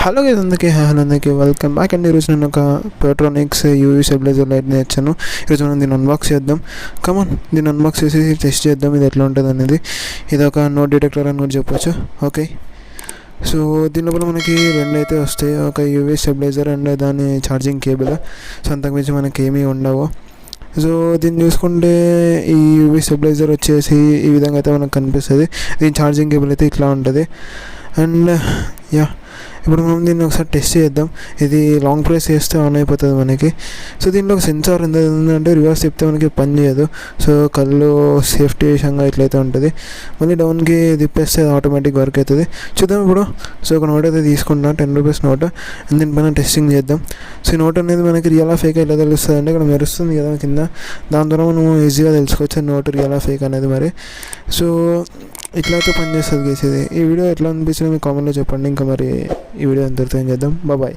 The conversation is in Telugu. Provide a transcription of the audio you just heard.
హలో గైస్, అందరికీ వెల్కమ్ బ్యాక్ అండి. ఈరోజు నేను ఒక పెట్రోనిక్స్ యూవీ స్టెబిలైజర్ లైట్ నేర్చాను. ఈరోజు మనం దీన్ని అన్బాక్స్ చేద్దాం. కమాన్, దీన్ని అన్బాక్స్ చేసి టెస్ట్ చేద్దాం ఇది ఎట్లా ఉంటుంది అనేది. ఇది ఒక నోట్ డిటెక్టర్ అని కూడా చెప్పొచ్చు. ఓకే, సో దీని లోపల మనకి రెండు అయితే వస్తాయి, ఒక యూవీ స్టెబిలైజర్ అండ్ దాని ఛార్జింగ్ కేబుల్. సో అంతకుమించి మనకి ఏమీ ఉండవు. సో దీన్ని చూసుకుంటే ఈ యూవీ స్టెబిలైజర్ వచ్చేసి ఈ విధంగా అయితే మనకు కనిపిస్తుంది. దీని ఛార్జింగ్ కేబుల్ అయితే ఇట్లా ఉంటుంది. అండ్ యా, ఇప్పుడు మనం దీన్ని ఒకసారి టెస్ట్ చేద్దాం. ఇది లాంగ్ ప్రెస్ చేస్తే ఆన్ అయిపోతుంది మనకి. సో దీంట్లో ఒక సెన్సార్ ఏంటంటే రివర్స్ చెప్తే మనకి పని చేయదు. సో కళ్ళు సేఫ్టీ విషయంగా ఇట్లయితే ఉంటుంది. మళ్ళీ డౌన్కి తిప్పేస్తే ఆటోమేటిక్ వర్క్ అవుతుంది. చూద్దాం ఇప్పుడు. సో ఒక నోట్ అయితే తీసుకుంటున్నాను, 10 రూపీస్ నోట్. అండ్ దీనిపైన టెస్టింగ్ చేద్దాం. సో ఈ నోట్ అనేది మనకి రియలా ఫేక్ ఎలా తెలుస్తుంది అంటే ఇక్కడ మెరుస్తుంది కదా కింద, దాని ద్వారా మనం ఈజీగా తెలుసుకోవచ్చు నోట్ రియలా ఫేక్ అనేది. మరి సో ఇట్లా అయితే పనిచేస్తుంది గేసేది. ఈ వీడియో ఎట్లా అనిపించిందో మీ కామెంట్లో చెప్పండి. ఇంకా మరి ఈ వీడియో అంతటితో ఏం చేద్దాం. బాయ్.